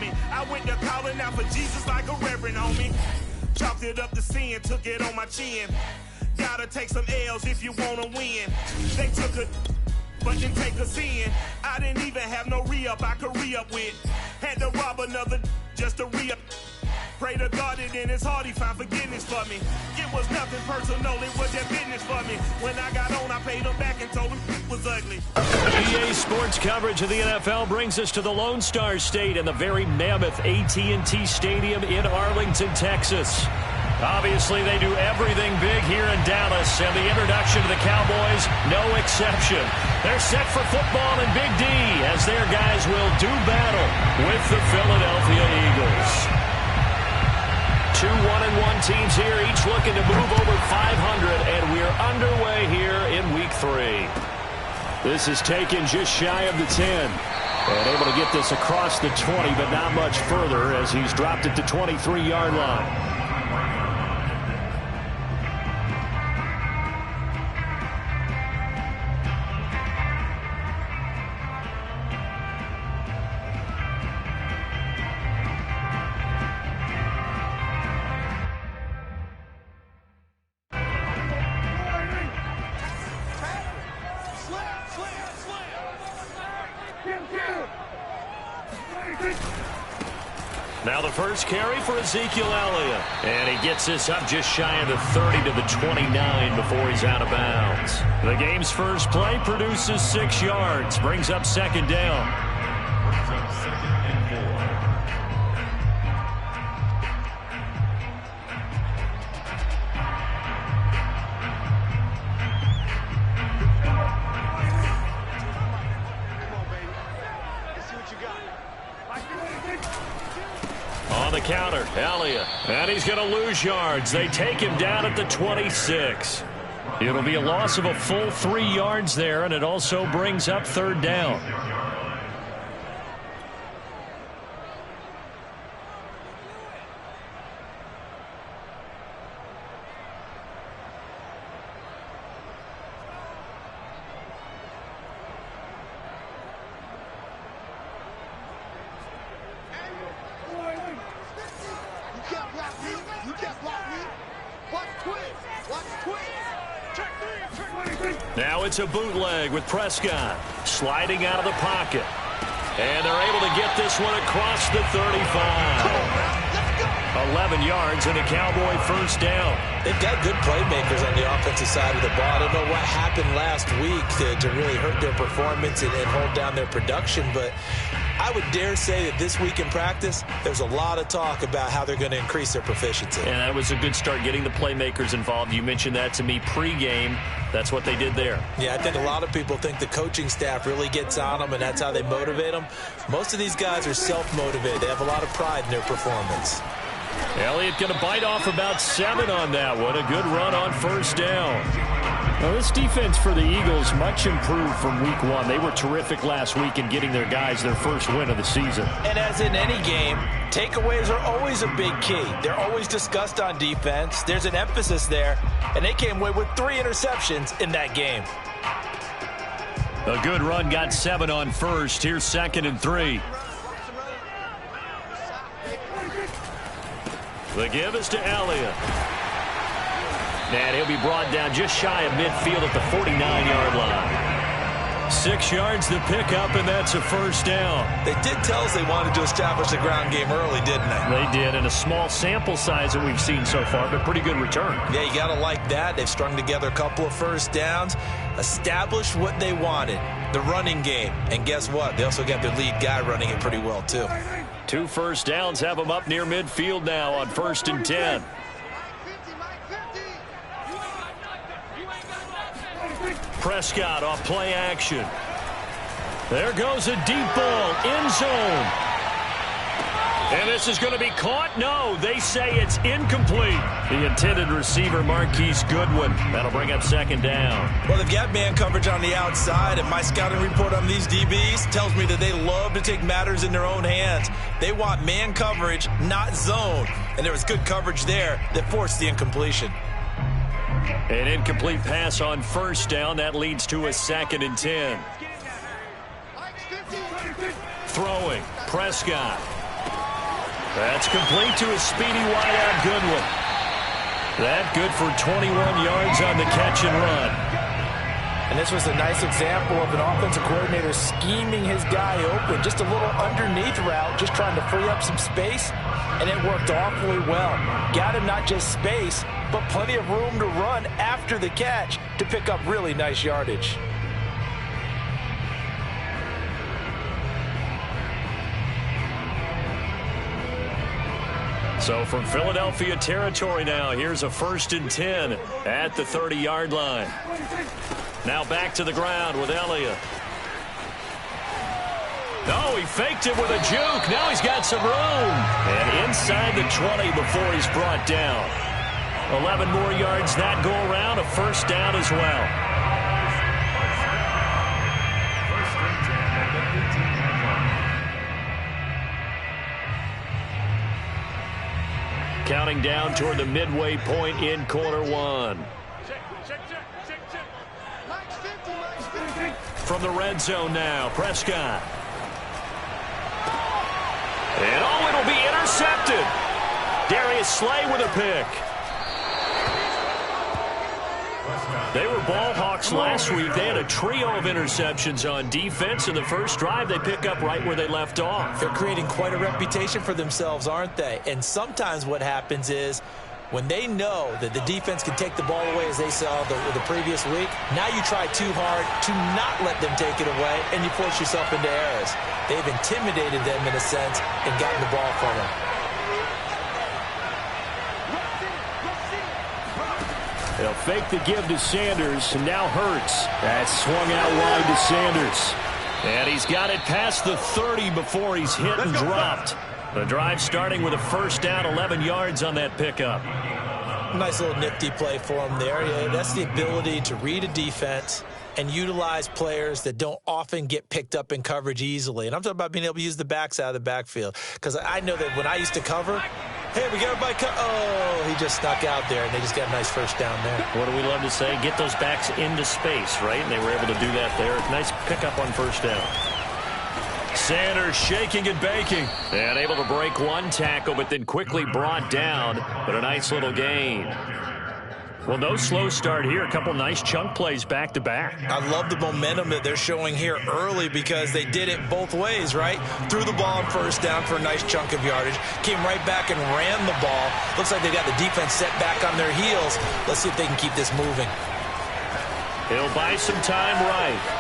me. I went to calling out for Jesus like a reverend, homie. Chalked it up to sin, took it on my chin. Gotta take some L's if you wanna win. They took a, but didn't take us in. I didn't even have no re-up I could re-up with. Had to rob another just to re-up. Pray to God that in his heart he found forgiveness for me. It was nothing personal, it was their business for me. When I got on, I paid him back and told him it was ugly. EA Sports coverage of the NFL brings us to the Lone Star State and the very mammoth AT&T Stadium in Arlington, Texas. Obviously, they do everything big here in Dallas, and the introduction to the Cowboys, no exception. They're set for football in Big D as their guys will do battle with the Philadelphia Eagles. Two 1-1 teams here, each looking to move over 500, and we're underway here in Week 3. This is taken just shy of the 10. And able to get this across the 20, but not much further as he's dropped it to 23-yard line. Now the first carry for Ezekiel Elliott. And he gets this up just shy of the 30 to the 29 before he's out of bounds. The game's first play produces 6 yards. Brings up second down. Counter, Elliott, and he's going to lose yards. They take him down at the 26. It'll be a loss of a full 3 yards there, and it also brings up third down. Now it's a bootleg with Prescott sliding out of the pocket. And they're able to get this one across the 35. 11 yards and a Cowboy first down. They've got good playmakers on the offensive side of the ball. I don't know what happened last week to really hurt their performance and hold down their production, but I would dare say that this week in practice, there's a lot of talk about how they're going to increase their proficiency. And that was a good start, getting the playmakers involved. You mentioned that to me pregame. That's what they did there. Yeah, I think a lot of people think the coaching staff really gets on them, and that's how they motivate them. Most of these guys are self-motivated. They have a lot of pride in their performance. Elliott going to bite off about 7 on that one. A good run on first down. Now, this defense for the Eagles much improved from week 1. They were terrific last week in getting their guys their first win of the season. And as in any game, takeaways are always a big key. They're always discussed on defense. There's an emphasis there, and they came away with 3 interceptions in that game. A good run, got 7 on first. Here's 2nd and 3. The give is to Elliott. And he'll be brought down just shy of midfield at the 49-yard line. 6 yards the pickup, and that's a first down. They did tell us they wanted to establish the ground game early, didn't they? They did, and a small sample size that we've seen so far, but pretty good return. Yeah, you got to like that. They've strung together a couple of first downs, established what they wanted, the running game. And guess what? They also got their lead guy running it pretty well, too. 2 first downs have them up near midfield now on 1st and 10. Prescott off play action. There goes a deep ball, end zone. And this is going to be caught? No, they say it's incomplete. The intended receiver, Marquise Goodwin. That'll bring up 2nd down. Well, they've got man coverage on the outside, and my scouting report on these DBs tells me that they love to take matters in their own hands. They want man coverage, not zone. And there was good coverage there that forced the incompletion. An incomplete pass on first down. That leads to a 2nd and 10. Throwing, Prescott. That's complete to a speedy wideout Goodwin. That good for 21 yards on the catch and run. And this was a nice example of an offensive coordinator scheming his guy open. Just a little underneath route, just trying to free up some space, and it worked awfully well. Got him not just space, but plenty of room to run after the catch to pick up really nice yardage. So from Philadelphia territory now, here's a 1st and 10 at the 30-yard line. Now back to the ground with Elliott. Oh, he faked it with a juke. Now he's got some room. And inside the 20 before he's brought down. 11 more yards that go around, a 1st down as well. Counting down toward the midway point in quarter one. From the red zone now, Prescott. And oh, it'll be intercepted. Darius Slay with a pick. They were ball hawks last week. They had a trio of interceptions on defense. In the first drive, they pick up right where they left off. They're creating quite a reputation for themselves, aren't they? And sometimes what happens is when they know that the defense can take the ball away, as they saw the previous week, now you try too hard to not let them take it away, and you force yourself into errors. They've intimidated them in a sense and gotten the ball from them. They'll fake the give to Sanders, and now Hurts. That's swung out wide to Sanders. And he's got it past the 30 before he's hit and dropped. The drive starting with a 1st down, 11 yards on that pickup. Nice little nifty play for him there. Yeah, that's the ability to read a defense and utilize players that don't often get picked up in coverage easily. And I'm talking about being able to use the backs out of the backfield. Because I know that when I used to cover, hey, we got everybody oh, he just snuck out there, and they just got a nice 1st down there. What do we love to say? Get those backs into space, right? And they were able to do that there. Nice pickup on 1st down. Sanders shaking and baking. And able to break one tackle, but then quickly brought down. But a nice little gain. Well, no slow start here. A couple nice chunk plays back-to-back. I love the momentum that they're showing here early because they did it both ways, right? Threw the ball on 1st down for a nice chunk of yardage. Came right back and ran the ball. Looks like they got the defense set back on their heels. Let's see if they can keep this moving. He'll buy some time right.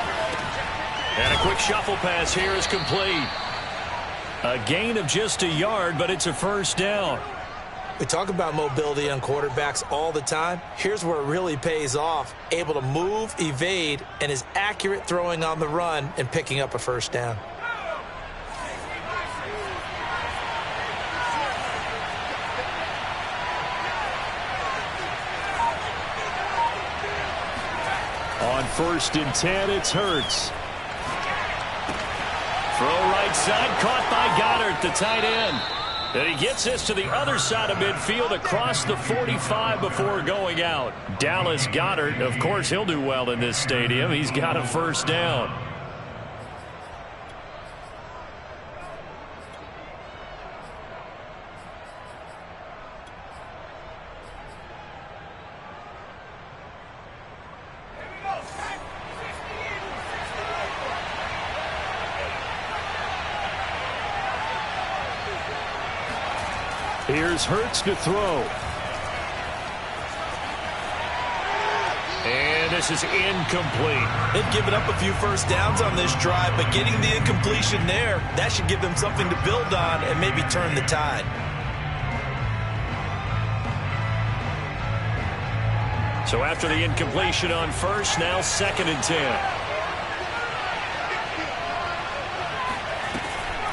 And a quick shuffle pass here is complete. A gain of just a yard, but it's a 1st down. We talk about mobility on quarterbacks all the time. Here's where it really pays off. Able to move, evade, and is accurate throwing on the run and picking up a 1st down. On 1st and 10, it's Hurts. Throw right side, caught by Goddard, the tight end. And he gets this to the other side of midfield across the 45 before going out. Dallas Goedert, of course, he'll do well in this stadium. He's got a 1st down. Here's Hurts to throw. And this is incomplete. They've given up a few 1st downs on this drive, but getting the incompletion there, that should give them something to build on and maybe turn the tide. So after the incompletion on 1st, now 2nd and 10.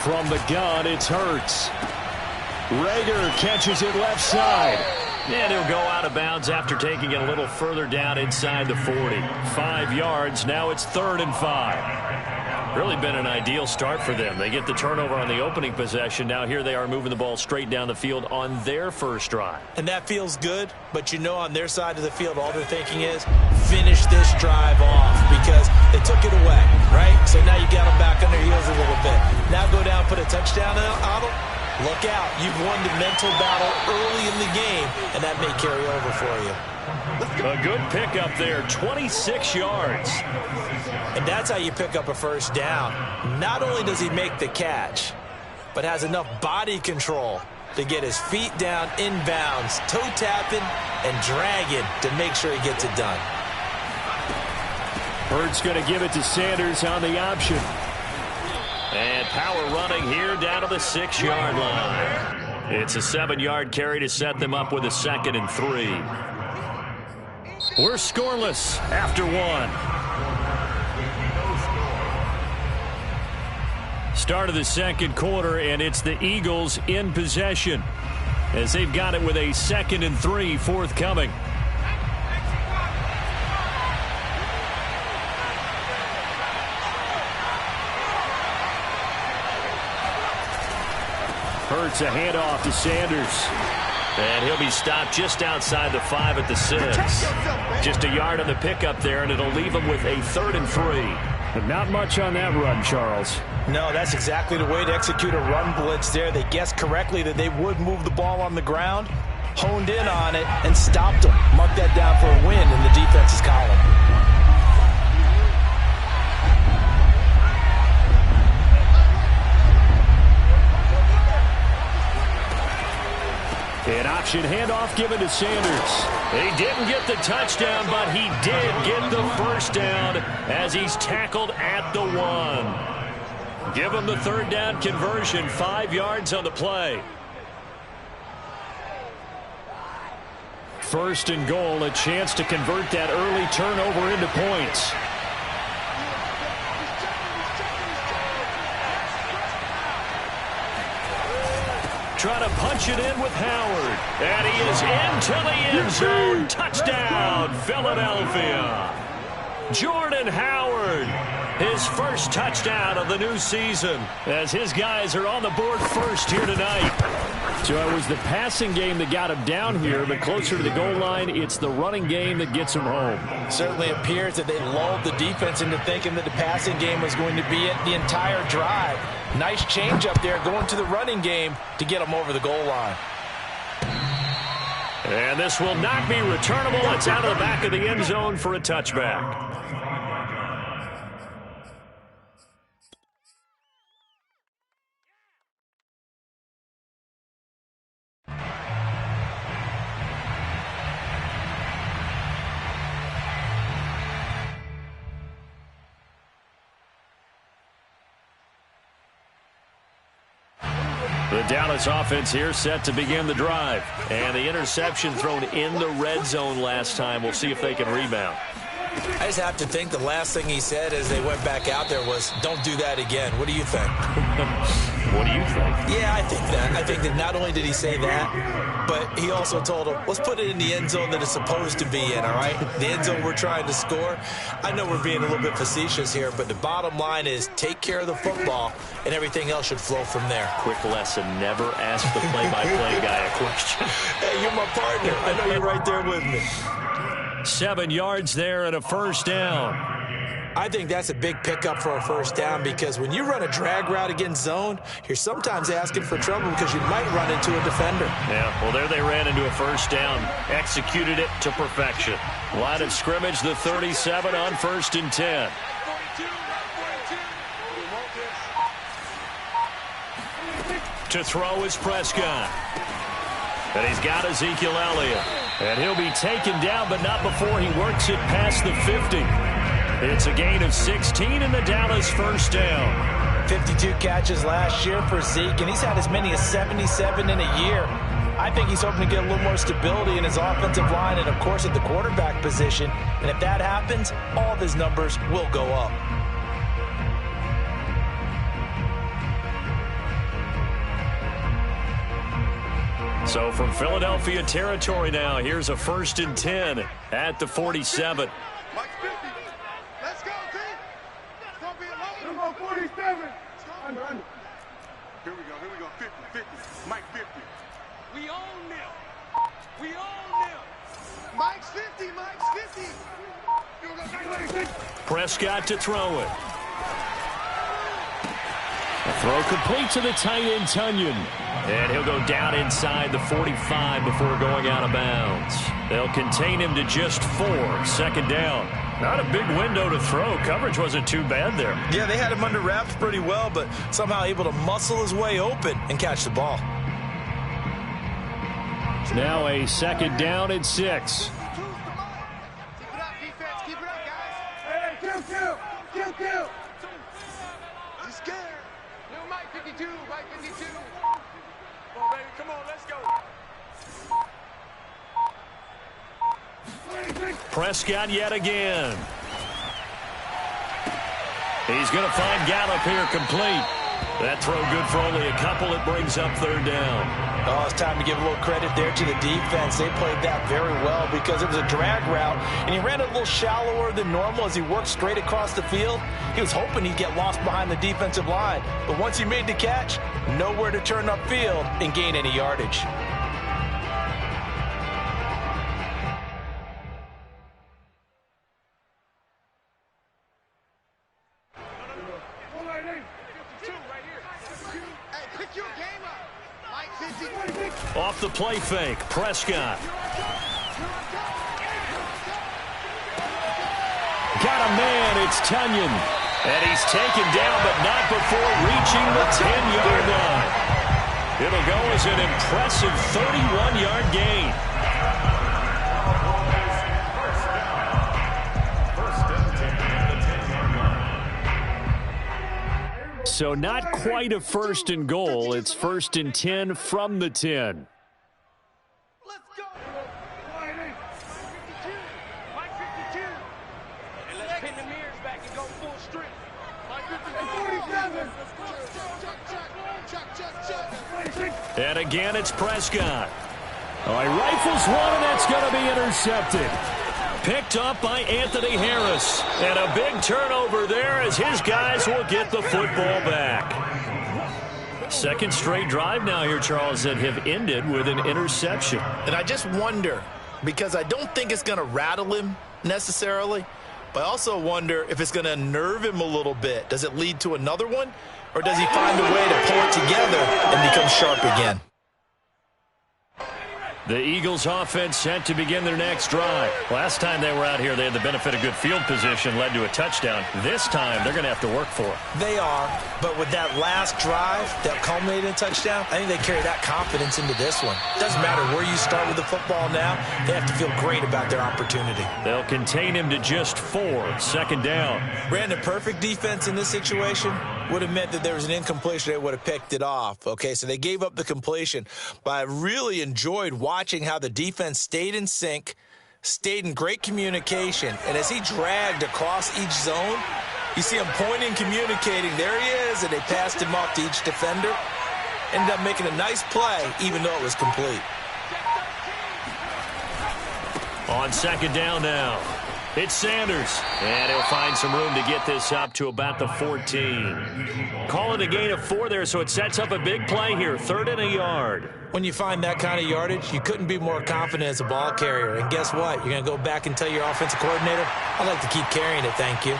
From the gun, it's Hurts. Rager catches it left side. And he'll go out of bounds after taking it a little further down inside the 40. 5 yards. Now it's 3rd and 5. Really been an ideal start for them. They get the turnover on the opening possession. Now here they are moving the ball straight down the field on their 1st drive. And that feels good, but you know on their side of the field, all they're thinking is finish this drive off because they took it away, right? So now you got them back on their heels a little bit. Now go down, put a touchdown on them. look out. You've won the mental battle early in the game, and that may carry over for you. A good pickup there, 26 yards. And that's how you pick up a first down. Not only does he make the catch, but has enough body control to get his feet down inbounds, toe tapping and dragging to make sure he gets it done. Hurts going to give it to Sanders on the option. And power running here down to the 6-yard line. It's a 7-yard carry to set them up with a 2nd and 3. We're scoreless after 1. Start of the second quarter, and it's the Eagles in possession as they've got it with a 2nd and 3 forthcoming. Hurts a handoff to Sanders. And he'll be stopped just outside the 5 at the 6. Just a yard on the pickup there, and it'll leave him with a 3rd and 3. But not much on that run, Charles. No, that's exactly the way to execute a run blitz there. They guessed correctly that they would move the ball on the ground, honed in on it, and stopped them. Mark that down for a win in the defense's column. An option handoff given to Sanders. He didn't get the touchdown, but he did get the first down as he's tackled at the 1. Give him the 3rd down conversion, 5 yards on the play. 1st and goal, a chance to convert that early turnover into points. Trying to punch it in with Howard. And he is into the end zone. Touchdown, Philadelphia. Jordan Howard, his first touchdown of the new season, as his guys are on the board first here tonight. So it was the passing game that got him down here, but closer to the goal line, it's the running game that gets him home. Certainly appears that they lulled the defense into thinking that the passing game was going to be it the entire drive. Nice change up there going to the running game to get them over the goal line. And this will not be returnable. It's out of the back of the end zone for a touchback. The Dallas offense here set to begin the drive. And the interception thrown in the red zone last time. We'll see if they can rebound. I just have to think the last thing he said as they went back out there was, don't do that again. What do you think? What do you think? Yeah, I think that. I think that not only did he say that, but he also told him, let's put it in the end zone that it's supposed to be in, all right? The end zone we're trying to score. I know we're being a little bit facetious here, but the bottom line is take care of the football, and everything else should flow from there. Quick lesson, never ask the play-by-play guy a question. Hey, you're my partner. I know you're right there with me. 7 yards there and a first down. I think that's a big pickup for a first down because when you run a drag route against zone, you're sometimes asking for trouble because you might run into a defender. Yeah, well, there they ran into a first down. Executed it to perfection. Line of scrimmage, the 37 on 1st and 10. To throw is Prescott. And he's got Ezekiel Elliott. And he'll be taken down, but not before he works it past the 50. It's a gain of 16 in the Dallas first down. 52 catches last year for Zeke, and he's had as many as 77 in a year. I think he's hoping to get a little more stability in his offensive line and, of course, at the quarterback position. And if that happens, all of his numbers will go up. So from Philadelphia territory now, here's a 1st and 10 at the 47. Mike 50. Let's go, team. It's going to be a long 47. Under. Here we go. 50. Mike 50. We own them. Mike's 50. Prescott to throw it. Throw complete to the tight end, Tonyan. And he'll go down inside the 45 before going out of bounds. They'll contain him to just 4. Second down. Not a big window to throw. Coverage wasn't too bad there. Yeah, they had him under wraps pretty well, but somehow able to muscle his way open and catch the ball. Now a second down and 6. Keep it up, defense. Keep it up, guys. Hey, kill. He's scared. Little Mike 52, Mike 52. Come on, baby. Come on, let's go. Prescott yet again. He's going to find Gallup here complete. That throw good for only a couple. It brings up third down. Oh, it's time to give a little credit there to the defense. They played that very well because it was a drag route, and he ran a little shallower than normal as he worked straight across the field. He was hoping he'd get lost behind the defensive line, but once he made the catch, nowhere to turn upfield and gain any yardage. Off the play fake, Prescott. Got a man, it's Tonyan. And he's taken down, but not before reaching the 10-yard line. It'll go as an impressive 31-yard gain. So not quite a first and goal. It's first and 10 from the 10. Let's go. Mike 52. And let's pin the mirrors back and go full strength. Mike 47. And again, it's Prescott. Oh, he rifles one, and that's going to be intercepted. Picked up by Anthony Harris. And a big turnover there as his guys will get the football back. Second straight drive now here, Charles, that have ended with an interception. And I just wonder, because I don't think it's going to rattle him necessarily, but I also wonder if it's going to nerve him a little bit. Does it lead to another one, or does he find a way to pull it together and become sharp again? The Eagles offense set to begin their next drive. Last time they were out here, they had the benefit of good field position, led to a touchdown. This time, they're going to have to work for it. They are, but with that last drive that culminated in a touchdown, I think they carry that confidence into this one. Doesn't matter where you start with the football now, they have to feel great about their opportunity. They'll contain him to just 4. Second down. Brandon, perfect defense in this situation would have meant that there was an incompletion. They would have picked it off. Okay, so they gave up the completion, but I really enjoyed watching how the defense stayed in sync, stayed in great communication, and as he dragged across each zone, you see him pointing, communicating. There he is, and they passed him off to each defender. Ended up making a nice play, even though it was complete. On second down now, it's Sanders, and he'll find some room to get this up to about the 14. Call it a gain of 4 there, so it sets up a big play here, 3rd and a yard. When you find that kind of yardage, you couldn't be more confident as a ball carrier. And guess what? You're going to go back and tell your offensive coordinator, I'd like to keep carrying it, thank you.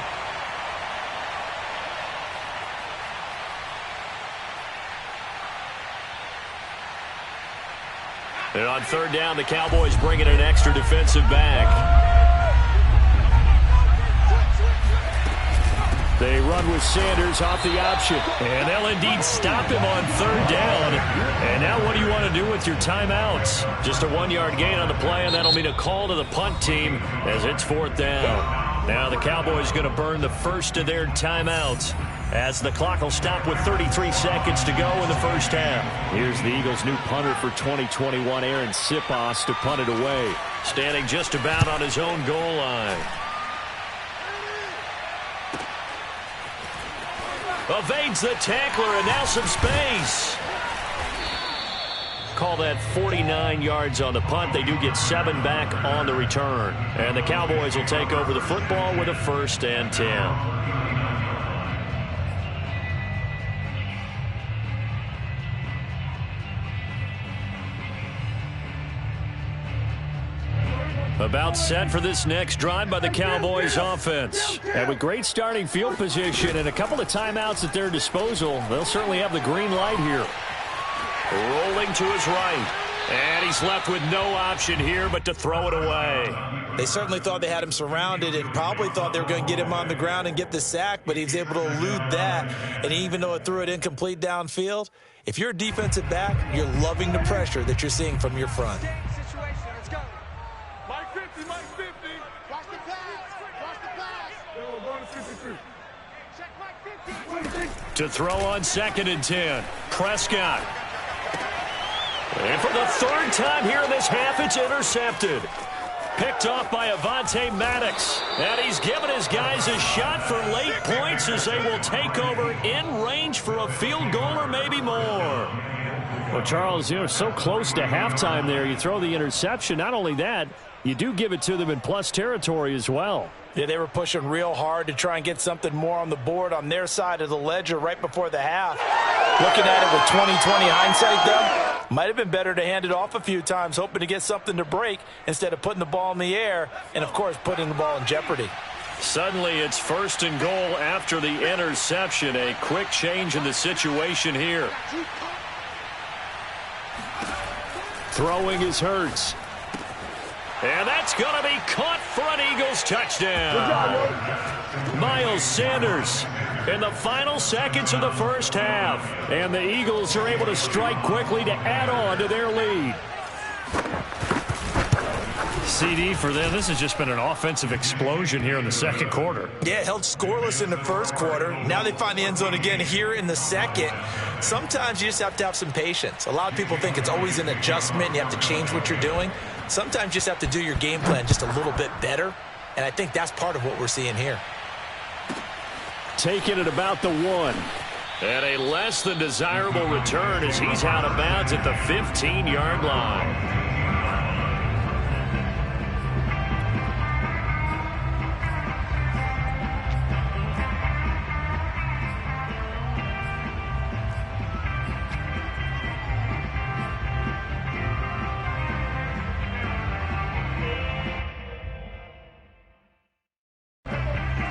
And on third down, the Cowboys bring in an extra defensive back. They run with Sanders off the option. And they'll indeed stop him on third down. And now what do you want to do with your timeouts? Just a 1-yard gain on the play, and that'll mean a call to the punt team as it's 4th down. Now the Cowboys going to burn the first of their timeouts as the clock will stop with 33 seconds to go in the first half. Here's the Eagles' new punter for 2021, Aaron Siposs, to punt it away. Standing just about on his own goal line. Evades the tackler, and now some space. Call that 49 yards on the punt. They do get 7 back on the return. And the Cowboys will take over the football with a 1st and 10. About set for this next drive by the Cowboys offense. And with great starting field position and a couple of timeouts at their disposal, they'll certainly have the green light here. Rolling to his right. And he's left with no option here but to throw it away. They certainly thought they had him surrounded and probably thought they were going to get him on the ground and get the sack, but he was able to elude that. And even though it threw it incomplete downfield, if you're a defensive back, you're loving the pressure that you're seeing from your front. To throw on 2nd and 10. Prescott. And for the third time here in this half, it's intercepted. Picked off by Avonte Maddox. And he's given his guys a shot for late points as they will take over in range for a field goal or maybe more. Well, Charles, you're so close to halftime there. You throw the interception. Not only that, you do give it to them in plus territory as well. Yeah, they were pushing real hard to try and get something more on the board on their side of the ledger right before the half. Looking at it with 20/20 hindsight, though, might have been better to hand it off a few times, hoping to get something to break instead of putting the ball in the air and, of course, putting the ball in jeopardy. Suddenly it's 1st and goal after the interception. A quick change in the situation here. Throwing is Hurts. And that's going to be caught for an Eagles touchdown. Miles Sanders in the final seconds of the first half. And the Eagles are able to strike quickly to add on to their lead. CD for them, this has just been an offensive explosion here in the second quarter. Yeah, held scoreless in the first quarter. Now they find the end zone again here in the second. Sometimes you just have to have some patience. A lot of people think it's always an adjustment and you have to change what you're doing. Sometimes you just have to do your game plan just a little bit better, and I think that's part of what we're seeing here. Taking it about the 1. And a less than desirable return as he's out of bounds at the 15-yard line.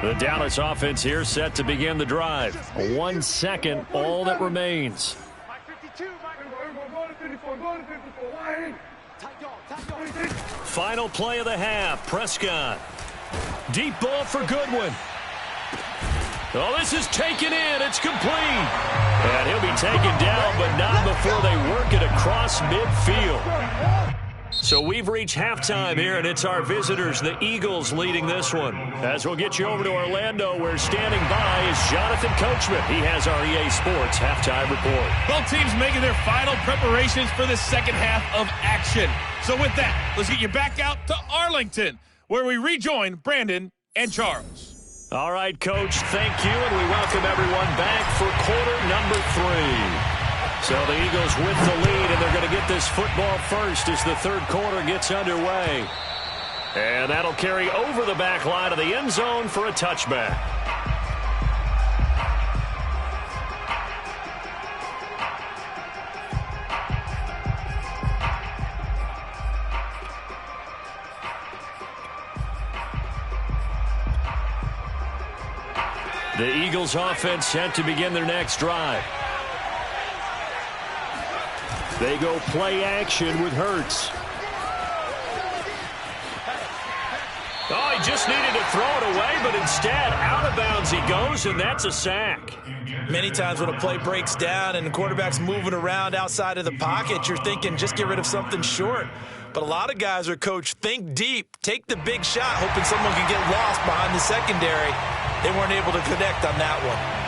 The Dallas offense here set to begin the drive. 1 second, all that remains. Final play of the half, Prescott. Deep ball for Goodwin. Oh, this is taken in. It's complete. And he'll be taken down, but not before they work it across midfield. So we've reached halftime here, and it's our visitors, the Eagles, leading this one. As we'll get you over to Orlando, where standing by is Jonathan Coachman. He has our EA Sports halftime report. Both teams making their final preparations for the second half of action. So with that, let's get you back out to Arlington, where we rejoin Brandon and Charles. All right, Coach, thank you, and we welcome everyone back for quarter number 3. So the Eagles with the lead, and they're going to get this football first as the third quarter gets underway. And that'll carry over the back line of the end zone for a touchback. The Eagles offense set to begin their next drive. They go play action with Hurts. Oh, he just needed to throw it away, but instead, out of bounds he goes, and that's a sack. Many times when a play breaks down and the quarterback's moving around outside of the pocket, you're thinking just get rid of something short. But a lot of guys are coached, think deep, take the big shot, hoping someone can get lost behind the secondary. They weren't able to connect on that one.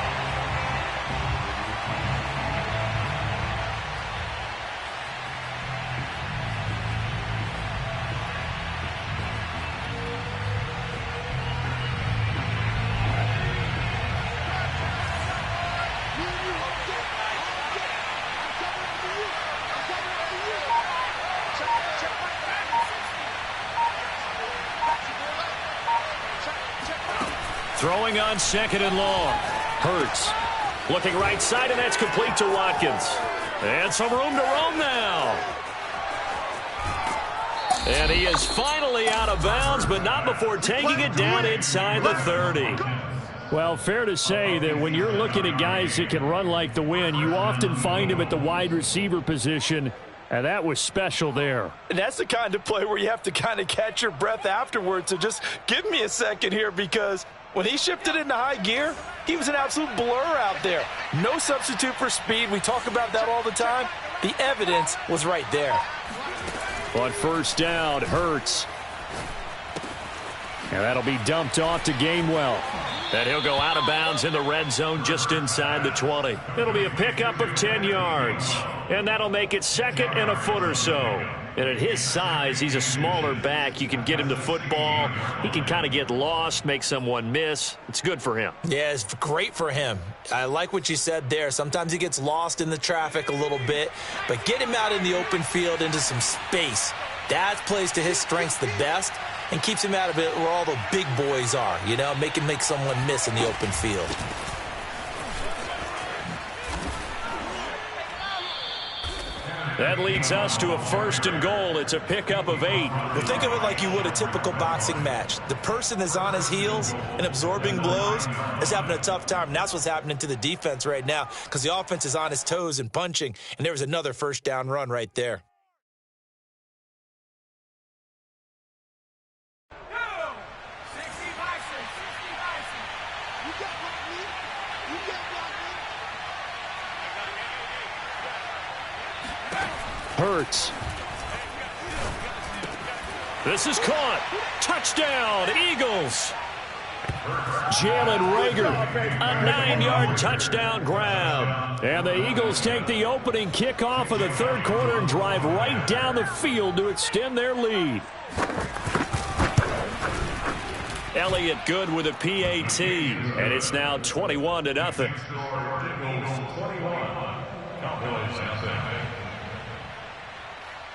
Throwing on 2nd and long. Hurts looking right side, and that's complete to Watkins. And some room to roam now. And he is finally out of bounds, but not before taking it down inside the 30. Well, fair to say that when you're looking at guys that can run like the wind, you often find him at the wide receiver position, and that was special there. And that's the kind of play where you have to kind of catch your breath afterwards. So just give me a second here, because when he shifted into high gear, he was an absolute blur out there. No substitute for speed. We talk about that all the time. The evidence was right there. On first down, Hurts. And that'll be dumped off to Gainwell. And he'll go out of bounds in the red zone just inside the 20. It'll be a pickup of 10 yards. And that'll make it second and a foot or so. And at his size, he's a smaller back. You can get him the football. He can kind of get lost, make someone miss. It's good for him. Yeah, it's great for him. I like what you said there. Sometimes he gets lost in the traffic a little bit. But get him out in the open field into some space. That plays to his strengths the best and keeps him out of it where all the big boys are. You know, make someone miss in the open field. That leads us to a first and goal. It's a pickup of 8. Well, think of it like you would a typical boxing match. The person is on his heels and absorbing blows is having a tough time. And that's what's happening to the defense right now, because the offense is on his toes and punching. And there was another first down run right there. Hurts. This is caught. Touchdown, Eagles. Jalen Reagor, a 9-yard touchdown grab. And the Eagles take the opening kickoff of the third quarter and drive right down the field to extend their lead. Elliott good with a PAT, and it's now 21-0.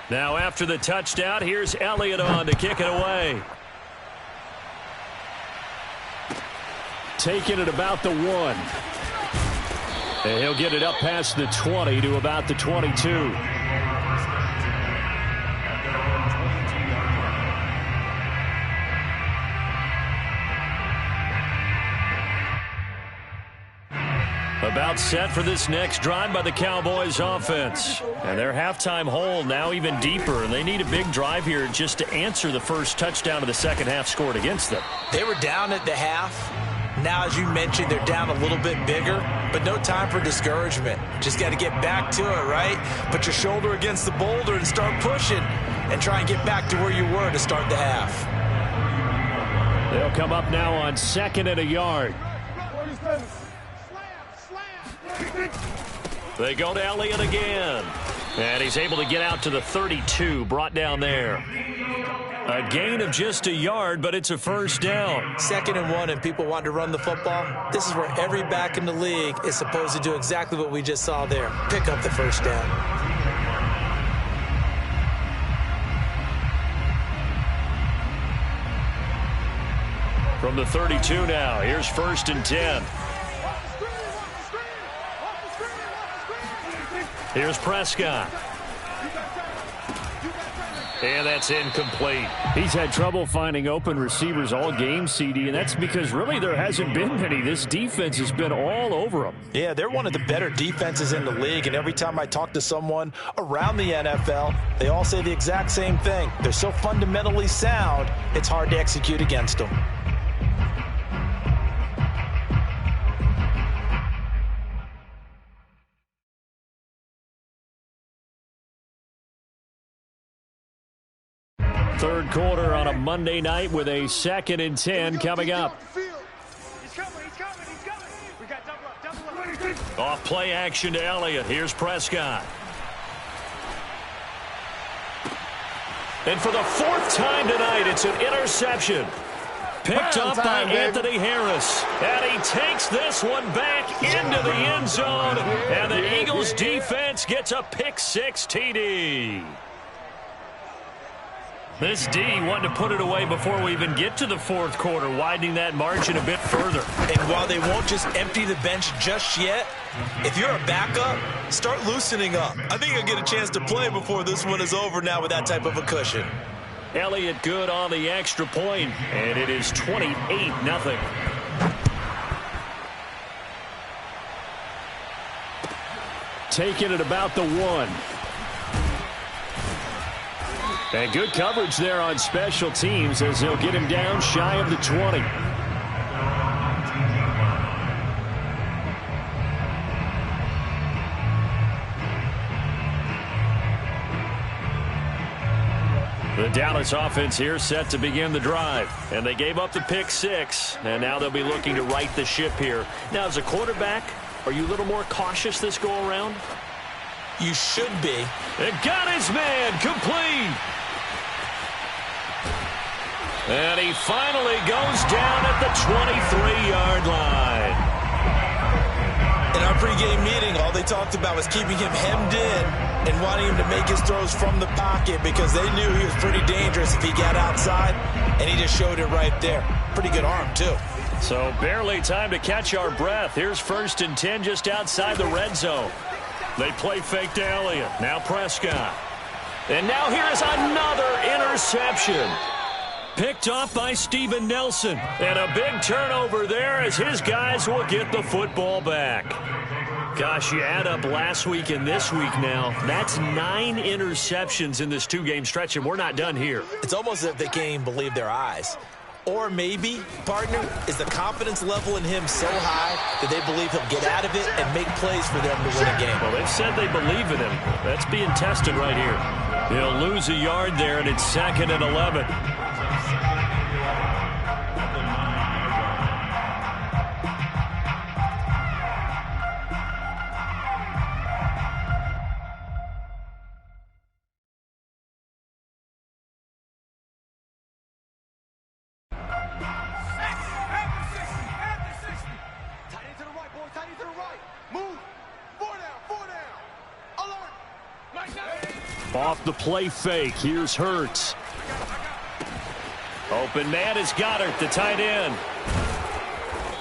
Now after the touchdown, here's Elliott on to kick it away. Taking it about the 1. And he'll get it up past the 20 to about the 22. About set for this next drive by the Cowboys offense. And their halftime hole now even deeper, and they need a big drive here just to answer the first touchdown of the second half scored against them. They were down at the half. Now, as you mentioned, they're down a little bit bigger, but no time for discouragement. Just got to get back to it, right? Put your shoulder against the boulder and start pushing and try and get back to where you were to start the half. They'll come up now on 2nd and a yard. They go to Elliott again. And he's able to get out to the 32, brought down there. A gain of just a yard, but it's a first down. 2nd and 1, and people want to run the football. This is where every back in the league is supposed to do exactly what we just saw there. Pick up the first down. From the 32 now, here's 1st and 10. Here's Prescott. And that's incomplete. He's had trouble finding open receivers all game, CD, and that's because really there hasn't been many. This defense has been all over them. Yeah, they're one of the better defenses in the league, and every time I talk to someone around the NFL, they all say the exact same thing. They're so fundamentally sound, it's hard to execute against them. Third quarter on a Monday night with a 2nd and 10 coming up. Off play action to Elliott. Here's Prescott. And for the 4th time tonight, it's an interception. Picked up by Anthony Harris. And he takes this one back into the end zone. And the Eagles defense gets a pick-6 TD. This D wanted to put it away before we even get to the 4th quarter, widening that margin a bit further. And while they won't just empty the bench just yet, if you're a backup, start loosening up. I think you'll get a chance to play before this one is over now with that type of a cushion. Elliott good on the extra point, and it is 28-0. Taking it about the 1. And good coverage there on special teams as they'll get him down shy of the 20. The Dallas offense here set to begin the drive. And they gave up the pick 6. And now they'll be looking to right the ship here. Now, as a quarterback, are you a little more cautious this go-around? You should be. And got his man complete. And he finally goes down at the 23-yard line. In our pregame meeting, all they talked about was keeping him hemmed in and wanting him to make his throws from the pocket because they knew he was pretty dangerous if he got outside, and he just showed it right there. Pretty good arm, too. So barely time to catch our breath. Here's 1st and 10 just outside the red zone. They play fake to Elliott. Now Prescott. And now here's another interception. Picked off by Steven Nelson. And a big turnover there as his guys will get the football back. Gosh, you add up last week and this week now. That's 9 interceptions in this 2-game stretch, and we're not done here. It's almost as if they can't even believe their eyes. Or maybe, partner, is the confidence level in him so high that they believe he'll get out of it and make plays for them to win a game. Well, they've said they believe in him. That's being tested right here. He'll lose a yard there, and it's 2nd and 11. Off the play fake, here's Hurts. Open man is Goddard, the tight end.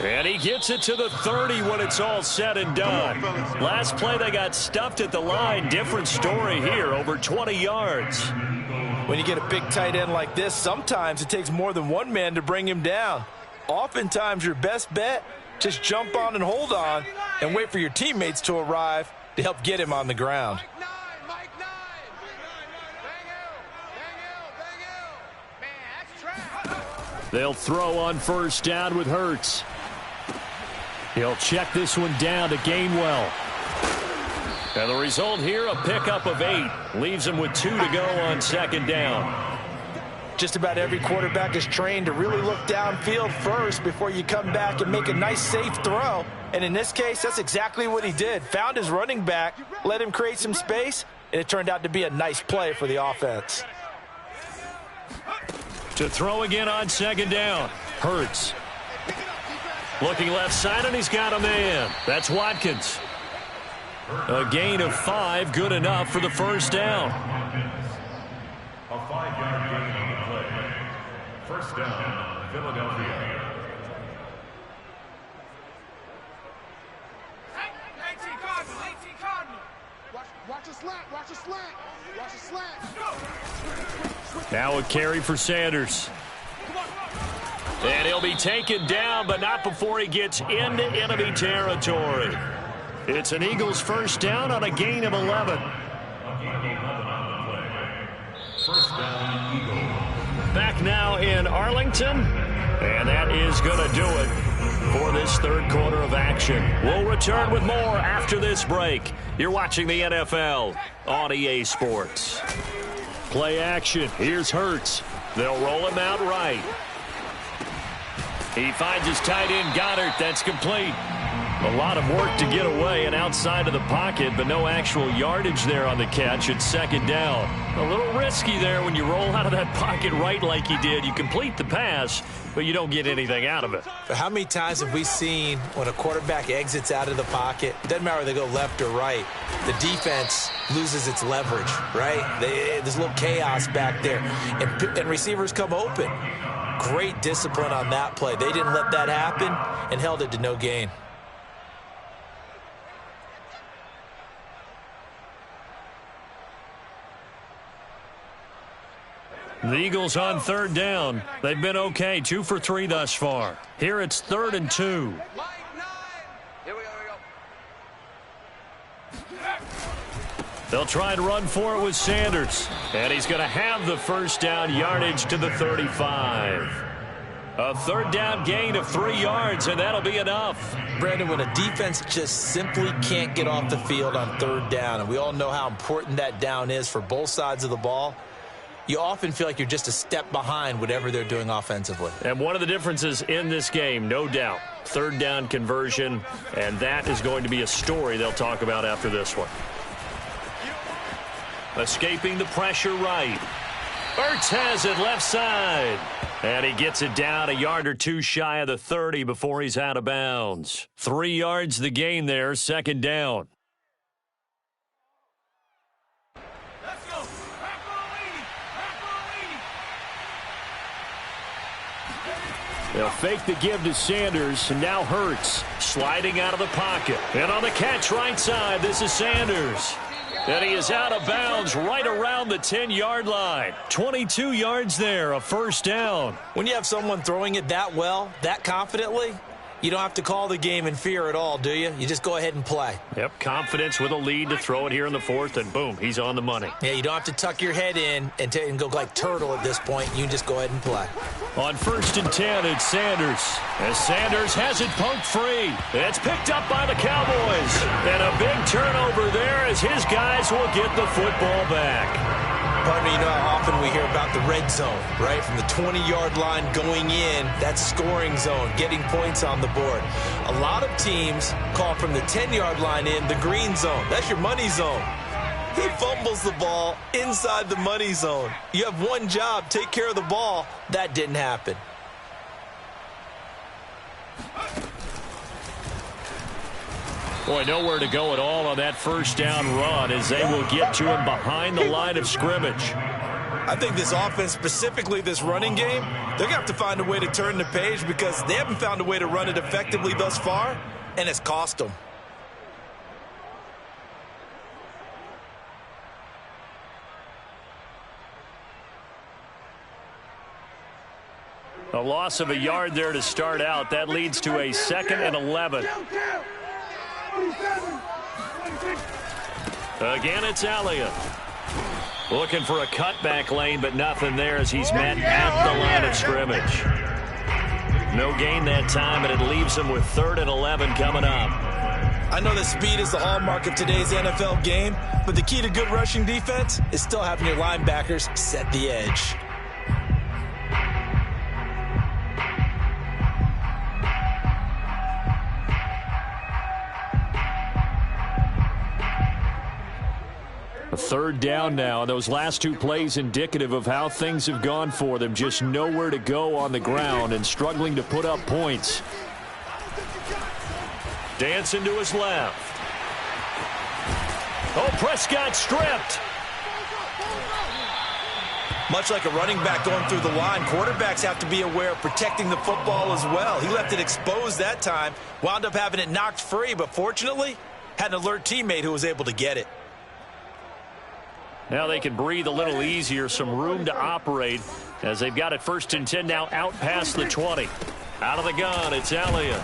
And he gets it to the 30 when it's all said and done. Last play they got stuffed at the line. Different story here, over 20 yards. When you get a big tight end like this, sometimes it takes more than one man to bring him down. Oftentimes your best bet, just jump on and hold on and wait for your teammates to arrive to help get him on the ground. They'll throw on 1st down with Hurts. He'll check this one down to Gainwell. And the result here, a pickup of 8. Leaves him with 2 to go on 2nd down. Just about every quarterback is trained to really look downfield first before you come back and make a nice, safe throw. And in this case, that's exactly what he did. Found his running back, let him create some space, and it turned out to be a nice play for the offense. To throw again on 2nd down. Hurts. Looking left side, and he's got a man. That's Watkins. A gain of 5, good enough for the 1st down. A 5-yard gain on the play. 1st down, Philadelphia. Watch the slant, watch the slant, watch the slant. Now a carry for Sanders. And he'll be taken down, but not before he gets into enemy territory. It's an Eagles 1st down on a gain of 11. 1st down, Eagles. Back now in Arlington, and that is going to do it for this 3rd quarter of action. We'll return with more after this break. You're watching the NFL on EA Sports. Play action. Here's Hurts. They'll roll him out right. He finds his tight end Goddard. That's complete. A lot of work to get away and outside of the pocket, but no actual yardage there on the catch. It's 2nd down. A little risky there when you roll out of that pocket right like he did. You complete the pass, but you don't get anything out of it. But how many times have we seen when a quarterback exits out of the pocket, doesn't matter whether they go left or right, the defense loses its leverage, right? There's a little chaos back there, and receivers come open. Great discipline on that play. They didn't let that happen and held it to no gain. The Eagles on third down. They've been okay, 2 for 3 thus far. Here it's 3rd and 2. They'll try and run for it with Sanders. And he's going to have the first down yardage to the 35. A third down gain of 3 yards, and that'll be enough. Brandon, when a defense just simply can't get off the field on third down, and we all know how important that down is for both sides of the ball, you often feel like you're just a step behind whatever they're doing offensively. And one of the differences in this game, no doubt, third down conversion, and that is going to be a story they'll talk about after this one. Escaping the pressure right. Ertz has it left side. And he gets it down a yard or 2 shy of the 30 before he's out of bounds. 3 yards the gain there, 2nd down. Let's go. They'll fake the give to Sanders, and now Hurts sliding out of the pocket. And on the catch right side, this is Sanders. And he is out of bounds right around the 10-yard line. 22 yards there, a first down. When you have someone throwing it that well, that confidently, you don't have to call the game in fear at all, do you? You just go ahead and play. Yep, confidence with a lead to throw it here in the 4th, and boom, he's on the money. Yeah, you don't have to tuck your head in and go like turtle at this point. You can just go ahead and play. On 1st and 10, it's Sanders. As Sanders has it poked free. It's picked up by the Cowboys. And a big turnover there as his guys will get the football back. Pardon me, you know how often we hear about the red zone, right? From the 20-yard line going in, that scoring zone, getting points on the board. A lot of teams call from the 10-yard line in the green zone. That's your money zone. He fumbles the ball inside the money zone. You have one job, take care of the ball. That didn't happen. Boy, nowhere to go at all on that first down run as they will get to him behind the line of scrimmage. I think this offense, specifically this running game, they're going to have to find a way to turn the page because they haven't found a way to run it effectively thus far, and it's cost them. A loss of a yard there to start out. That leads to a 2nd and 11. Again, it's Elliott. Looking for a cutback lane, but nothing there as he's met at the line of scrimmage. No gain that time, and it leaves him with 3rd and 11 coming up. I know that speed is the hallmark of today's NFL game, but the key to good rushing defense is still having your linebackers set the edge. A 3rd down now. Those last 2 plays indicative of how things have gone for them. Just nowhere to go on the ground and struggling to put up points. Dancing to his left. Oh, Prescott stripped. Much like a running back going through the line, quarterbacks have to be aware of protecting the football as well. He left it exposed that time, wound up having it knocked free, but fortunately had an alert teammate who was able to get it. Now they can breathe a little easier, some room to operate as they've got it 1st and 10 now out past the 20. Out of the gun, it's Elliott.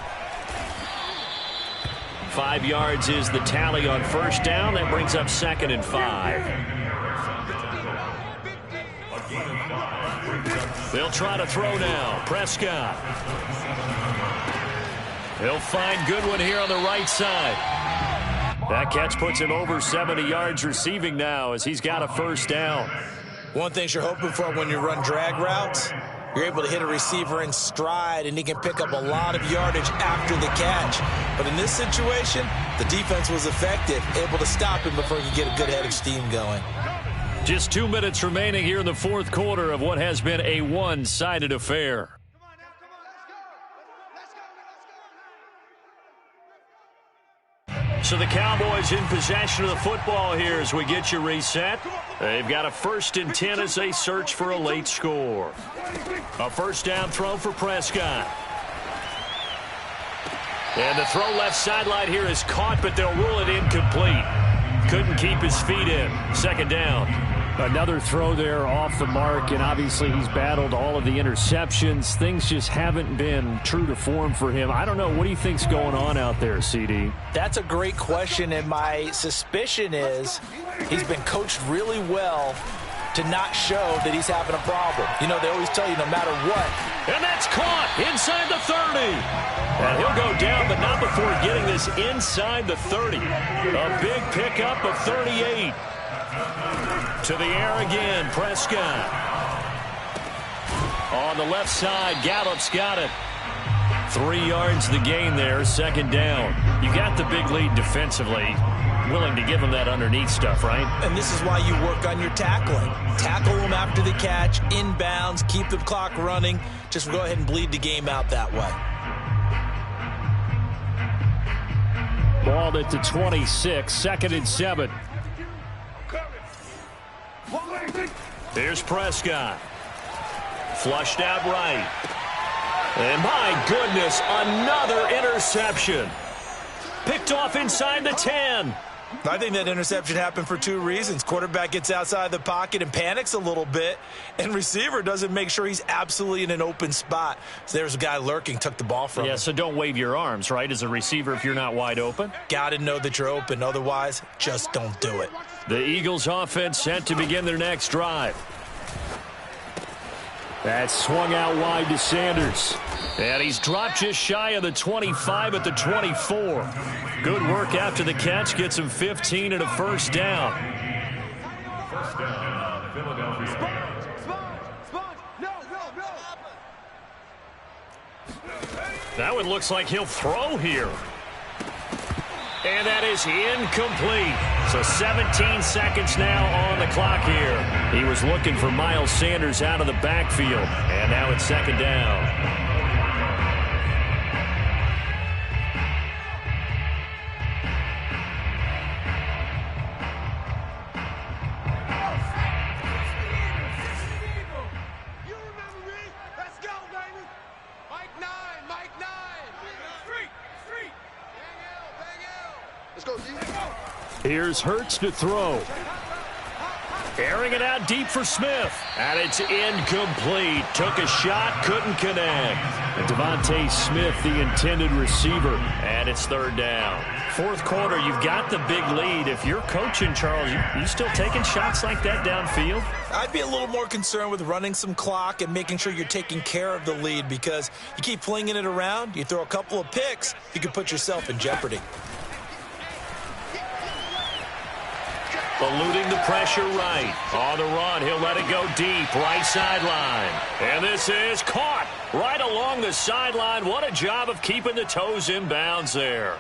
5 yards is the tally on 1st down. That brings up 2nd and 5. They'll try to throw now. Prescott. He'll find Goodwin here on the right side. That catch puts him over 70 yards receiving now as he's got a 1st down. One thing you're hoping for when you run drag routes, you're able to hit a receiver in stride and he can pick up a lot of yardage after the catch. But in this situation, the defense was effective, able to stop him before he could get a good head of steam going. Just 2 minutes remaining here in the 4th quarter of what has been a one-sided affair. So the Cowboys in possession of the football here as we get you reset. They've got a 1st and 10 as they search for a late score. A 1st down throw for Prescott. And the throw left sideline here is caught, but they'll rule it incomplete. Couldn't keep his feet in. 2nd down. Another throw there off the mark, and obviously he's battled all of the interceptions. Things just haven't been true to form for him. I don't know. What do you think's going on out there, CD? That's a great question, and my suspicion is he's been coached really well to not show that he's having a problem. You know, they always tell you no matter what. And that's caught inside the 30. And he'll go down, but not before getting this inside the 30. A big pickup of 38. To the air again, Prescott. On the left side, Gallup's got it. 3 yards the gain there, second down. You got the big lead defensively. Willing to give him that underneath stuff, right? And this is why you work on your tackling. Tackle them after the catch, inbounds, keep the clock running. Just go ahead and bleed the game out that way. Ball at the 26, 2nd and 7. Here's Prescott. Flushed out right. And my goodness, another interception. Picked off inside the 10. I think that interception happened for 2 reasons. Quarterback gets outside the pocket and panics a little bit, and receiver doesn't make sure he's absolutely in an open spot. So there's a guy lurking, took the ball from him. Yeah, so don't wave your arms, right, as a receiver if you're not wide open? Got to know that you're open. Otherwise, just don't do it. The Eagles offense set to begin their next drive. That's swung out wide to Sanders. And he's dropped just shy of the 25 at the 24. Good work after the catch. Gets him 15 and a first down. First down, Philadelphia. That one looks like he'll throw here. And that is incomplete. So 17 seconds now on the clock here. He was looking for Miles Sanders out of the backfield. And now it's second down. Here's Hurts to throw. Airing it out deep for Smith. And it's incomplete. Took a shot, couldn't connect. And Devontae Smith, the intended receiver. And it's third down. Fourth quarter, you've got the big lead. If you're coaching, Charles, you still taking shots like that downfield? I'd be a little more concerned with running some clock and making sure you're taking care of the lead, because you keep flinging it around, you throw a couple of picks, you could put yourself in jeopardy. Eluding the pressure right. On the run, he'll let it go deep. Right sideline. And this is caught right along the sideline. What a job of keeping the toes in bounds there.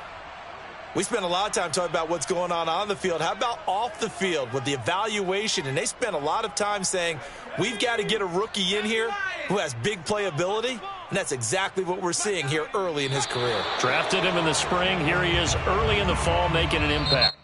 We spent a lot of time talking about what's going on the field. How about off the field with the evaluation? And they spent a lot of time saying, we've got to get a rookie in here who has big playability. And that's exactly what we're seeing here early in his career. Drafted him in the spring. Here he is early in the fall making an impact.